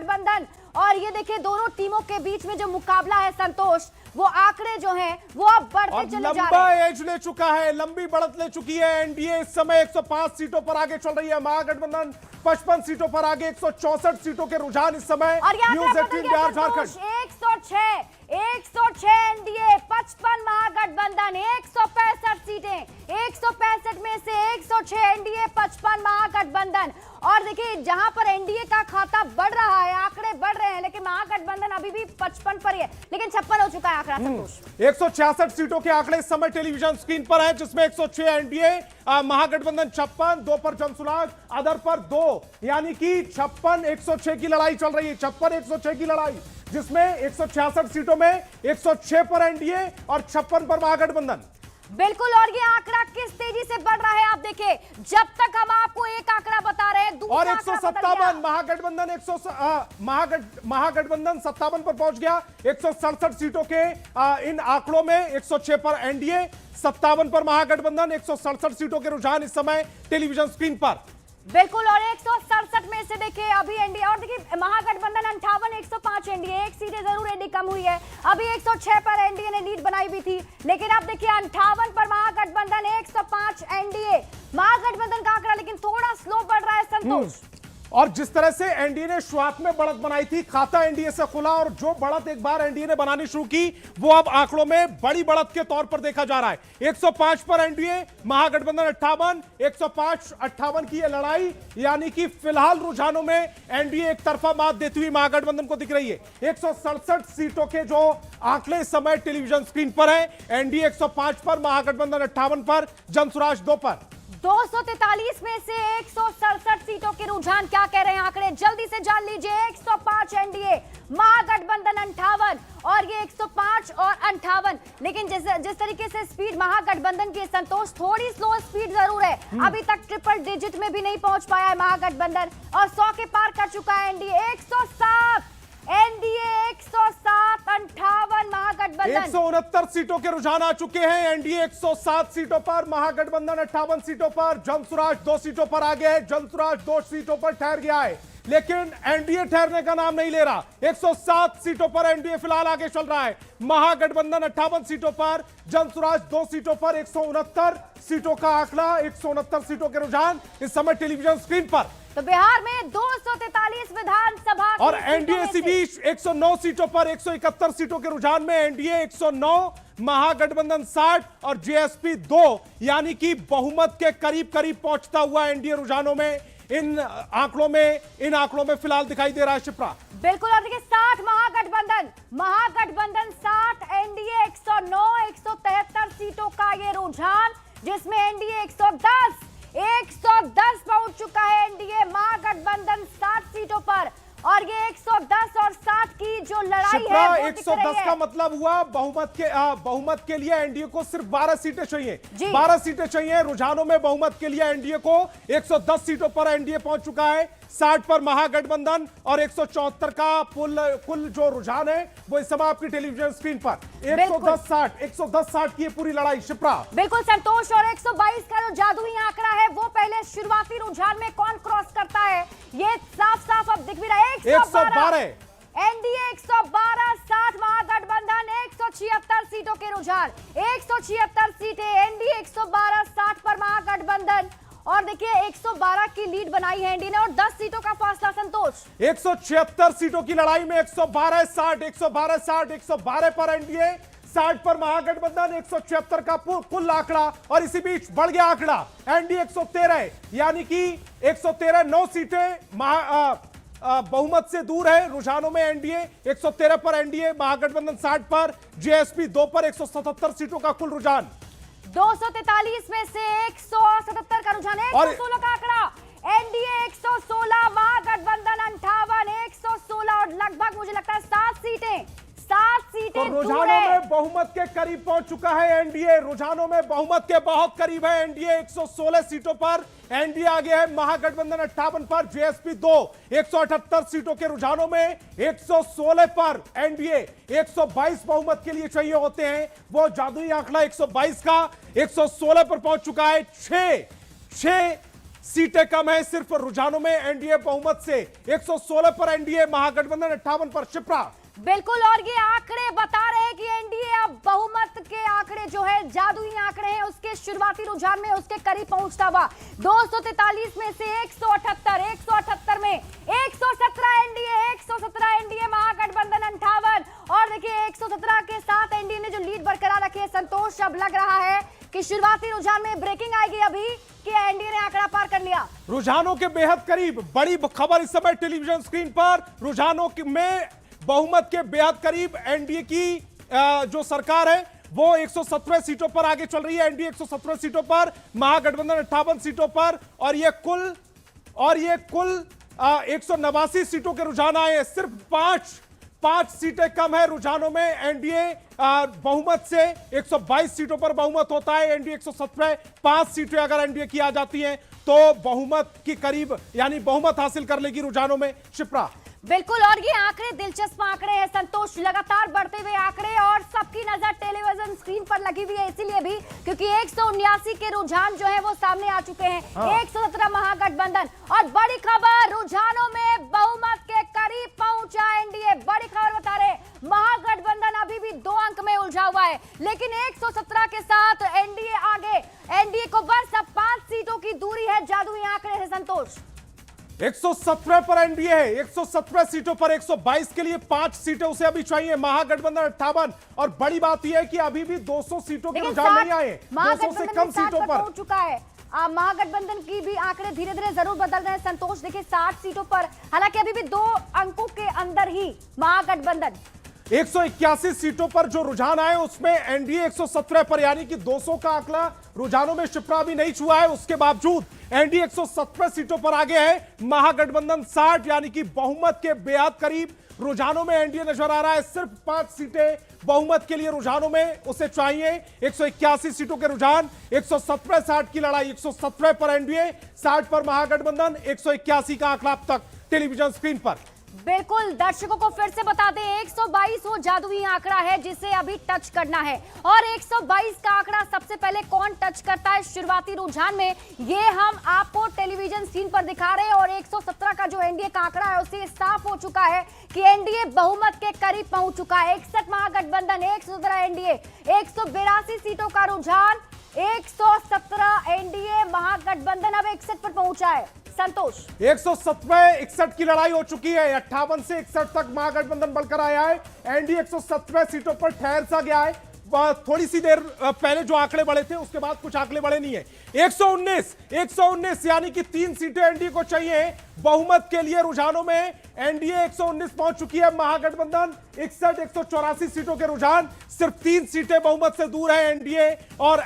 महागठबंधन। और ये देखिए दोनों टीमों के बीच में जो मुकाबला है संतोष, वो आंकड़े जो हैं वो अब बढ़ते चले जा रहे हैं। लंबा एज ले चुका है, लंबी बढ़त ले चुकी है एनडीए। इस समय 105 सीटों पर आगे चल रही है, महागठबंधन 55 सीटों पर आगे, 164 सीटों के रुझान इस समय न्यूज 18 बिहार झारखंड। 106 एनडीए, 55 महागठबंधन, 165 सीटें, 165 में से 106 एनडीए, 55 महागठबंधन। और देखिए जहां पर एनडीए का खाता बढ़ रहा है, आंकड़े बढ़ रहे हैं, लेकिन महागठबंधन अभी भी 55 पर ही है, लेकिन 56 हो चुका है आंकड़ा संतोष। 166 सीटों के आंकड़े इस समय टेलीविजन स्क्रीन पर है, जिसमें 106 एनडीए, महागठबंधन 56, 2 पर जनसुराज, अदर पर 2, यानी कि 56 106 की लड़ाई चल रही है। 56 106 की लड़ाई, जिसमें 166 सीटों में 106 पर एनडीए और 56 पर महागठबंधन। बिल्कुल, और ये आंकड़ा किस तेजी से बढ़ रहा है आप देखिए। जब तक हम आपको एक आंकड़ा बता रहे हैं, दूसरा और 157 महागठबंधन महागठबंधन 57 पर पहुंच गया। 167 सीटों के इन आंकड़ों में 106 पर एनडीए, 57 पर महागठबंधन, 167 सीटों के रुझान इस समय टेलीविजन स्क्रीन पर। बिल्कुल, और 167 में से देखिए अभी एनडीए, और देखिए महागठबंधन 58, 105 एनडीए, एक सीटें जरूर एनडीए कम हुई है। अभी 106 पर एनडीए ने लीड बनाई भी थी, लेकिन अब देखिए 58 पर महागठबंधन, 105 एनडीए। महागठबंधन का आंकड़ा लेकिन थोड़ा स्लो बढ़ रहा है संतोष। और जिस तरह से एनडीए ने शुरुआत में बढ़त बनाई थी, खाता एनडीए से खुला, और जो बढ़त एक बार एनडीए ने बनानी शुरू की, वो अब आंकड़ों में बड़ी बढ़त के तौर पर देखा जा रहा है। 105 पर एनडीए, महागठबंधन 58, 105 58 की यह लड़ाई, यानी कि फिलहाल रुझानों में एनडीए एक तरफा मात देती हुई महागठबंधन को दिख रही है। 167 सीटों के जो आंकड़े इस समय टेलीविजन स्क्रीन पर है, एनडीए 105 पर, महागठबंधन 58 पर, जनसुराज 2 पर। 243 में से 167 सीटों के रुझान क्या कह रहे हैं आंकड़े, जल्दी से जान लीजिए। 105 एनडीए, महागठबंधन 58, और ये 105 और 58। लेकिन जिस तरीके से स्पीड महागठबंधन की संतोष, थोड़ी स्लो स्पीड जरूर है, अभी तक ट्रिपल डिजिट में भी नहीं पहुंच पाया है महागठबंधन, और 100 के पार कर चुका है एनडीए। 107 एनडीए, 107, 58 महागठबंधन। 169 सीटों के रुझान आ चुके हैं। एनडीए 107 सीटों पर, महागठबंधन 58 सीटों पर, जनसुराज 2 सीटों पर आगे है। जनसुराज 2 सीटों पर ठहर गया है, लेकिन एनडीए ठहरने का नाम नहीं ले रहा। 107 सीटों पर एनडीए फिलहाल आगे चल रहा है, महागठबंधन 58 सीटों पर, जनसुराज 2 सीटों पर। 169 सीटों का आंकड़ा, 169 सीटों के रुझान इस समय टेलीविजन स्क्रीन पर। तो बिहार में 243 विधानसभा और एनडीए इसी बीच 109 सीटों पर, 171 सीटों के रुझान में एनडीए 109, महागठबंधन 60 और जेएसपी 2, यानी कि बहुमत के करीब करीब पहुंचता हुआ एनडीए रुझानों में इन आंकड़ों में फिलहाल दिखाई दे रहा है शिप्रा। बिल्कुल, और देखिए 60 महागठबंधन 60, एनडीए 109, 173 सीटों का ये रुझान, जिसमें एनडीए 110 पहुंच चुका है एनडीए, महागठबंधन 60 सीटों पर। और ये 110 और 60 की जो लड़ाई है, वो 110 का मतलब हुआ बहुमत के लिए एनडीए को सिर्फ 12 सीटें चाहिए, 12 सीटें चाहिए रुझानों में। बहुमत के लिए एनडीए को 110 सीटों पर एनडीए पहुंच चुका है, 60 पर महागठबंधन, और 174 का कुल जो रुझान है वो इस समय आपकी टेलीविजन स्क्रीन पर। 110-60 की पूरी लड़ाई शिप्रा। बिल्कुल संतोष, और 122 का जो जादुई आंकड़ा है, वो पहले शुरुआती रुझान में कौन क्रॉस करता है, ये साफ साफ अब दिख भी रहा है। 112 एनडीए 112, 60 महागठबंधन, 176 सीटों के रुझान, 176 सीटें एनडीए, 112, 60 पर महागठबंधन। और देखिए 112 की लीड बनाई है एनडीए ने, और 10 सीटों का फासला संतोष। 176 सीटों की लड़ाई में 112-60, 112-60, 112 पर एनडीए, 60 पर महागठबंधन, 176 का कुल आंकड़ा। और इसी बीच बढ़ गया आंकड़ा, एनडीए 113, यानी कि 113, 9 सीटें बहुमत से दूर है रुझानों में एनडीए। 113 पर एनडीए, महागठबंधन 60 पर, जेएसपी 2 पर। 177 सीटों का कुल रुझान, 243 में से 177 का रुझान, 116 का आंकड़ा, एनडीए 116, महागठबंधन 58, 116, और लगभग मुझे लगता है 7 सीटें तो रुझानों में बहुमत के करीब पहुंच चुका है एनडीए। रुझानों में बहुमत के बहुत करीब है एनडीए। 116 सीटों पर एनडीए आगे है, महागठबंधन 58 पर, जेएसपी 2। 178 सीटों के रुझानों में 116 पर एनडीए। 122 बहुमत के लिए चाहिए होते हैं, वो जादुई आंकड़ा 122 का 116 पर पहुंच चुका है। 6 सीटें कम है। सिर्फ रुझानों में एनडीए बहुमत से 116 पर एनडीए, महागठबंधन 58 पर। शिप्रा। बिल्कुल, और ये आंकड़े बता रहे हैं कि एनडीए अब बहुमत के आंकड़े जो है, जादुई आंकड़े हैं, उसके शुरुआती रुझान में उसके करीब पहुंचता हुआ 243 में से 178 में 117 एनडीए, 117 एनडीए, महागठबंधन 58। और देखिए 117 के साथ एनडीए ने जो लीड बरकरार रखी है, संतोष, अब लग रहा है कि शुरुआती रुझान में ब्रेकिंग आएगी अभी कि एनडीए ने आंकड़ा पार कर लिया। रुझानों के बेहद करीब, बड़ी खबर इस समय टेलीविजन स्क्रीन पर। रुझानों में बहुमत के बेहद करीब एनडीए की जो सरकार है वो 117 सीटों पर आगे चल रही है। एनडीए 117 सीटों पर, महागठबंधन 58 सीटों पर। और ये कुल 189 सीटों के रुझान आए हैं। सिर्फ पांच सीटें कम है रुझानों में एनडीए बहुमत से। 122 सीटों पर बहुमत होता है, एनडीए 117। 5 सीटें अगर एनडीए की आ जाती हैं तो बहुमत के करीब, यानी बहुमत हासिल कर लेगी रुझानों में। शिप्रा। बिल्कुल, और ये आंकड़े दिलचस्प आंकड़े हैं संतोष, लगातार बढ़ते हुए आंकड़े, और सबकी नजर टेलीविजन स्क्रीन पर लगी हुई है, इसीलिए भी क्योंकि 179 के रुझान जो है वो सामने आ चुके हैं। 117 महागठबंधन, और बड़ी खबर, रुझानों में बहुमत के करीब पहुंचा एनडीए। बड़ी खबर बता रहे, महागठबंधन अभी भी 2 अंक में उलझा हुआ है, लेकिन 117 के साथ एनडीए आगे। एनडीए को बस अब 5 सीटों की दूरी है, जादुई आंकड़े है संतोष। 117 पर एनडीए है, 117 सीटों पर 122 के लिए 5 सीटें उसे अभी चाहिए, महागठबंधन 58। और बड़ी बात यह है कि अभी भी 200 सीटों के रुझान नहीं आए, 200 से कम सीटों पर पहुंच चुका है। महागठबंधन की भी आंकड़े धीरे धीरे जरूर बदल रहे हैं संतोष। देखिए 60 सीटों पर, हालांकि अभी भी 2 अंकों के अंदर ही महागठबंधन। 181 सीटों पर जो रुझान आए उसमें एनडीए 117 पर, यानी कि 200 का आंकड़ा रुझानों में शिप्रा भी नहीं छुआ है। उसके बावजूद एनडीए 117 सीटों पर आगे है, महागठबंधन 60, यानी कि बहुमत के बेहद करीब रुझानों में एनडीए नजर आ रहा है। सिर्फ 5 सीटें बहुमत के लिए रुझानों में उसे चाहिए। 181 सीटों के रुझान, 117-60 की लड़ाई, 117 पर एनडीए, 60 पर महागठबंधन, 181 का आंकड़ा अब तक टेलीविजन स्क्रीन पर। बिल्कुल, दर्शकों को फिर से बता दें, 122 वो जादुई आंकड़ा है जिसे अभी टच करना है। और 122 का आंकड़ा सबसे पहले कौन टच करता है शुरुआती रुझान में, ये हम आपको टेलीविजन स्क्रीन पर दिखा रहे हैं। और 117 का जो एनडीए का आंकड़ा है उससे साफ हो चुका है कि एनडीए बहुमत के करीब पहुंच चुका है। 61 महागठबंधन, 117 एनडीए, 182 सीटों का रुझान, 117 एनडीए, महागठबंधन अब 61 पर पहुंचा है संतोष। 117-61 की लड़ाई हो चुकी है, 58 से 61 तक महागठबंधन बढ़कर आया है। एनडीए 117 सीटों पर ठहर सा गया है। थोड़ी सी देर पहले जो आंकड़े बढ़े थे उसके बाद कुछ आंकड़े बढ़े नहीं है। 119 यानी कि 3 सीटें एनडीए को चाहिए बहुमत के लिए। रुझानों में एनडीए 119 पहुंच चुकी है, महागठबंधन 61, 184 सीटों के रुझान, सिर्फ 3 सीटें बहुमत से दूर है एनडीए और